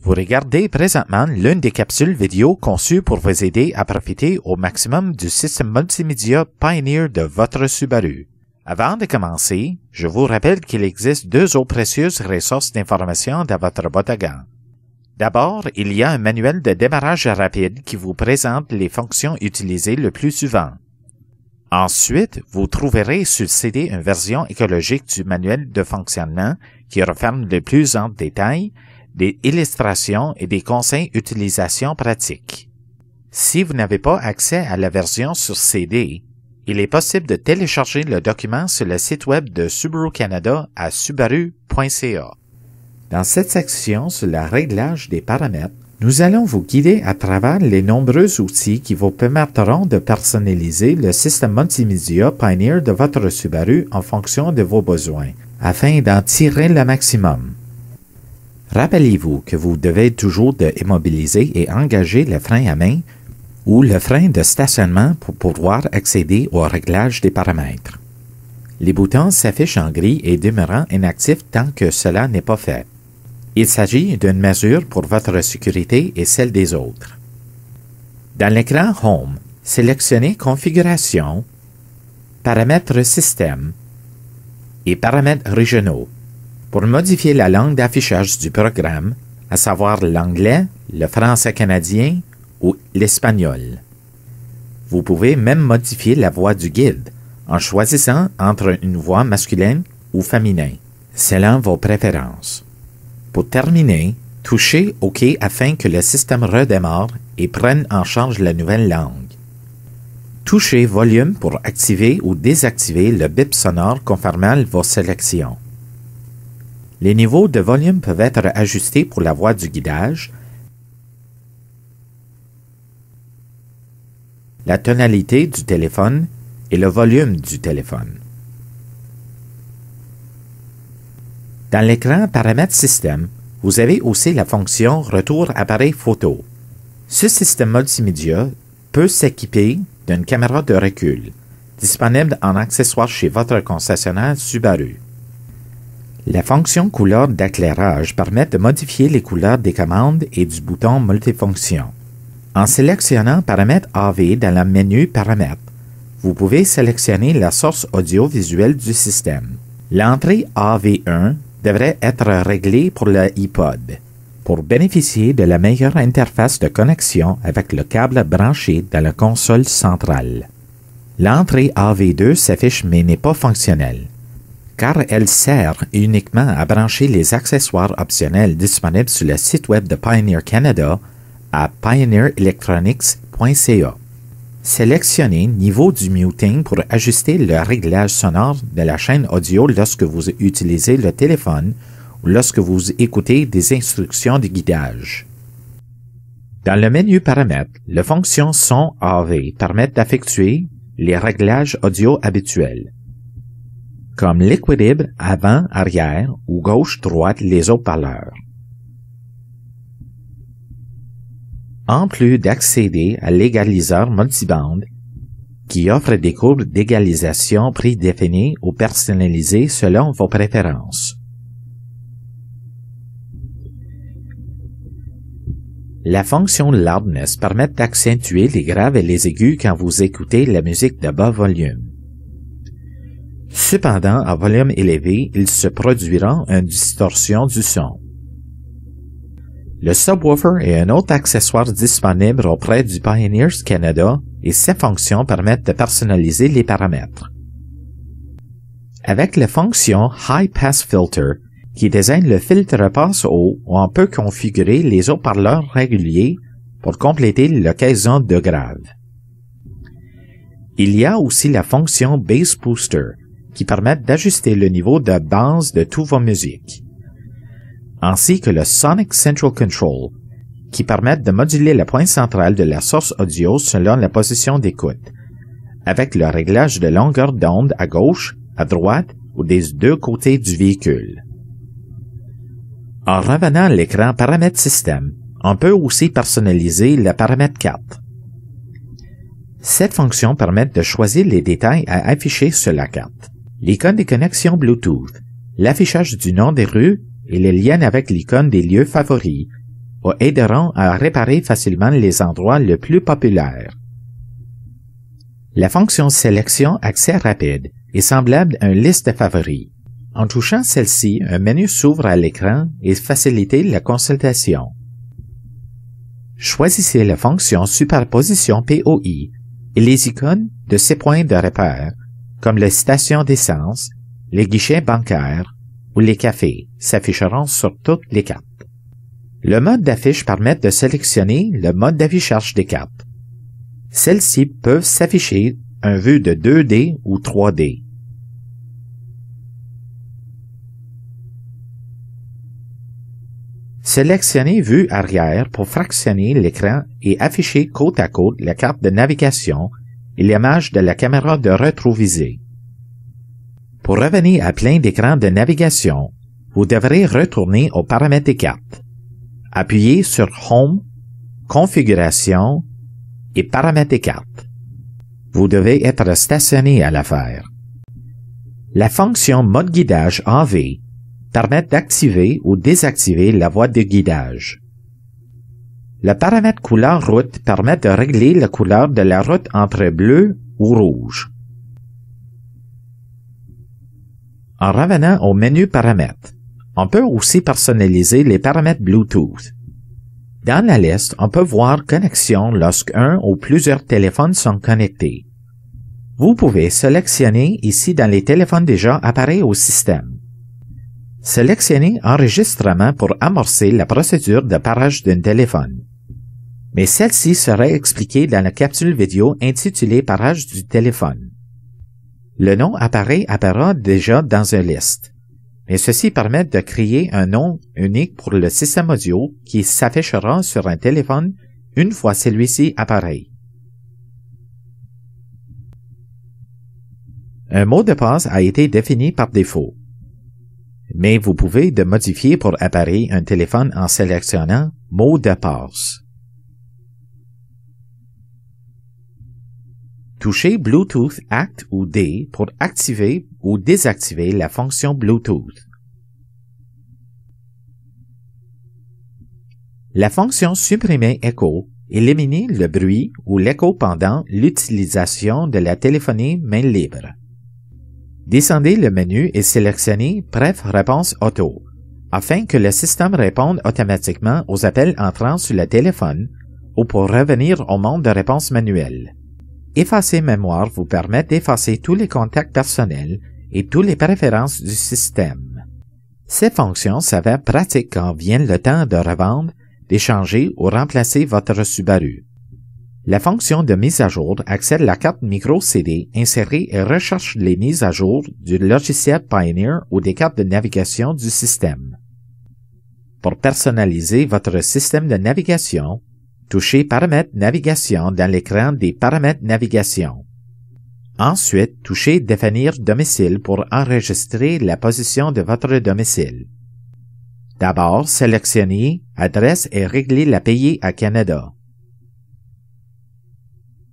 Vous regardez présentement l'une des capsules vidéo conçues pour vous aider à profiter au maximum du système multimédia Pioneer de votre Subaru. Avant de commencer, je vous rappelle qu'il existe deux autres précieuses ressources d'information dans votre boîte à gants. D'abord, il y a un manuel de démarrage rapide qui vous présente les fonctions utilisées le plus souvent. Ensuite, vous trouverez sur le CD une version écologique du manuel de fonctionnement qui renferme de plus en détails, des illustrations et des conseils d'utilisation pratiques. Si vous n'avez pas accès à la version sur CD, il est possible de télécharger le document sur le site web de Subaru Canada à subaru.ca. Dans cette section sur le réglage des paramètres, nous allons vous guider à travers les nombreux outils qui vous permettront de personnaliser le système multimédia Pioneer de votre Subaru en fonction de vos besoins, afin d'en tirer le maximum. Rappelez-vous que vous devez toujours immobiliser et engager le frein à main ou le frein de stationnement pour pouvoir accéder au réglage des paramètres. Les boutons s'affichent en gris et demeurant inactifs tant que cela n'est pas fait. Il s'agit d'une mesure pour votre sécurité et celle des autres. Dans l'écran Home, sélectionnez Configuration, Paramètres système et Paramètres régionaux pour modifier la langue d'affichage du programme, à savoir l'anglais, le français canadien ou l'espagnol. Vous pouvez même modifier la voix du guide en choisissant entre une voix masculine ou féminin, selon vos préférences. Pour terminer, touchez OK afin que le système redémarre et prenne en charge la nouvelle langue. Touchez Volume pour activer ou désactiver le bip sonore confirmant vos sélections. Les niveaux de volume peuvent être ajustés pour la voix du guidage, la tonalité du téléphone et le volume du téléphone. Dans l'écran Paramètres système, vous avez aussi la fonction Retour appareil photo. Ce système multimédia peut s'équiper d'une caméra de recul, disponible en accessoire chez votre concessionnaire Subaru. La fonction couleur d'éclairage permet de modifier les couleurs des commandes et du bouton multifonction. En sélectionnant Paramètres AV dans le menu Paramètres, vous pouvez sélectionner la source audiovisuelle du système. L'entrée AV1 devrait être réglée pour le iPod, pour bénéficier de la meilleure interface de connexion avec le câble branché dans la console centrale. L'entrée AV2 s'affiche mais n'est pas fonctionnelle, car elle sert uniquement à brancher les accessoires optionnels disponibles sur le site web de Pioneer Canada à pioneerelectronics.ca. Sélectionnez Niveau du muting pour ajuster le réglage sonore de la chaîne audio lorsque vous utilisez le téléphone ou lorsque vous écoutez des instructions de guidage. Dans le menu Paramètres, la fonction Son AV permet d'effectuer les réglages audio habituels, comme l'équilibre avant-arrière ou gauche-droite les haut-parleurs. En plus d'accéder à l'égaliseur multibande, qui offre des courbes d'égalisation prédéfinies ou personnalisées selon vos préférences. La fonction Loudness permet d'accentuer les graves et les aigus quand vous écoutez la musique de bas volume. Cependant, à volume élevé, il se produira une distorsion du son. Le subwoofer est un autre accessoire disponible auprès du Pioneer Canada et ses fonctions permettent de personnaliser les paramètres. Avec la fonction High Pass Filter, qui désigne le filtre passe haut, on peut configurer les haut-parleurs réguliers pour compléter l'occasion de grave. Il y a aussi la fonction Bass Booster, qui permet d'ajuster le niveau de base de toutes vos musiques, ainsi que le Sonic Central Control, qui permet de moduler le point central de la source audio selon la position d'écoute, avec le réglage de longueur d'onde à gauche, à droite ou des deux côtés du véhicule. En revenant à l'écran Paramètres système, on peut aussi personnaliser le paramètre 4. Cette fonction permet de choisir les détails à afficher sur la carte. L'icône des connexions Bluetooth, l'affichage du nom des rues et les liens avec l'icône des lieux favoris, vous aideront à réparer facilement les endroits les plus populaires. La fonction Sélection accès rapide est semblable à une liste de favoris. En touchant celle-ci, un menu s'ouvre à l'écran et facilite la consultation. Choisissez la fonction Superposition POI et les icônes de ces points de repère, comme les stations d'essence, les guichets bancaires ou les cafés, s'afficheront sur toutes les cartes. Le mode d'affiche permet de sélectionner le mode d'affichage des cartes. Celles-ci peuvent s'afficher en vue de 2D ou 3D. Sélectionnez Vue arrière pour fractionner l'écran et afficher côte à côte la carte de navigation et l'image de la caméra de rétrovisée. Pour revenir à plein d'écran de navigation, vous devrez retourner aux paramètres des cartes. Appuyez sur Home, Configuration et Paramètres des cartes. Vous devez être stationné à l'affaire. La fonction Mode guidage AV permet d'activer ou désactiver la voie de guidage. Le paramètre couleur route permet de régler la couleur de la route entre bleu ou rouge. En revenant au menu Paramètres, on peut aussi personnaliser les paramètres Bluetooth. Dans la liste, on peut voir Connexion lorsqu'un ou plusieurs téléphones sont connectés. Vous pouvez sélectionner ici dans les téléphones déjà appareils au système. Sélectionnez Enregistrement pour amorcer la procédure de parage d'un téléphone. Mais celle-ci serait expliquée dans la capsule vidéo intitulée Parage du téléphone. Le nom apparaîtra déjà dans une liste, mais ceci permet de créer un nom unique pour le système audio qui s'affichera sur un téléphone une fois celui-ci apparaît. Un mot de passe a été défini par défaut, mais vous pouvez le modifier pour apparaître un téléphone en sélectionnant Mot de passe. Touchez Bluetooth ACT ou D pour activer ou désactiver la fonction Bluetooth. La fonction Supprimer écho élimine le bruit ou l'écho pendant l'utilisation de la téléphonie main libre. Descendez le menu et sélectionnez Bref réponse auto, afin que le système réponde automatiquement aux appels entrant sur le téléphone ou pour revenir au mode de réponse manuelle. Effacer mémoire vous permet d'effacer tous les contacts personnels et toutes les préférences du système. Ces fonctions s'avèrent pratiques quand vient le temps de revendre, d'échanger ou remplacer votre Subaru. La fonction de mise à jour accède à la carte micro CD insérée et recherche les mises à jour du logiciel Pioneer ou des cartes de navigation du système. Pour personnaliser votre système de navigation, touchez Paramètres navigation dans l'écran des paramètres navigation. Ensuite, touchez Définir domicile pour enregistrer la position de votre domicile. D'abord, sélectionnez Adresse et réglez la payer à Canada.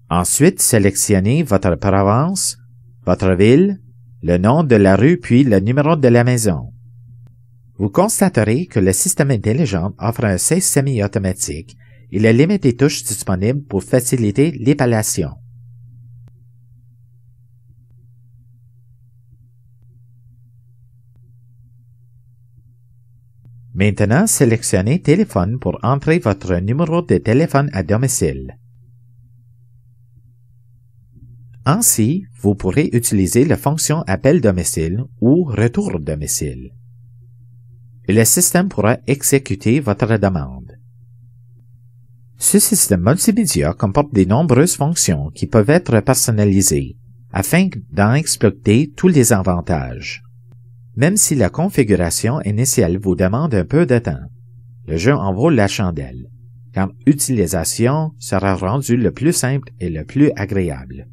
Ensuite, sélectionnez votre province, votre ville, le nom de la rue puis le numéro de la maison. Vous constaterez que le système intelligent offre un cesse semi-automatique et la limite des touches disponibles pour faciliter l'épellation. Maintenant, sélectionnez Téléphone pour entrer votre numéro de téléphone à domicile. Ainsi, vous pourrez utiliser la fonction Appel domicile ou Retour domicile. Et le système pourra exécuter votre demande. Ce système multimédia comporte de nombreuses fonctions qui peuvent être personnalisées afin d'en exploiter tous les avantages. Même si la configuration initiale vous demande un peu de temps, le jeu en vaut la chandelle, car l'utilisation sera rendue le plus simple et le plus agréable.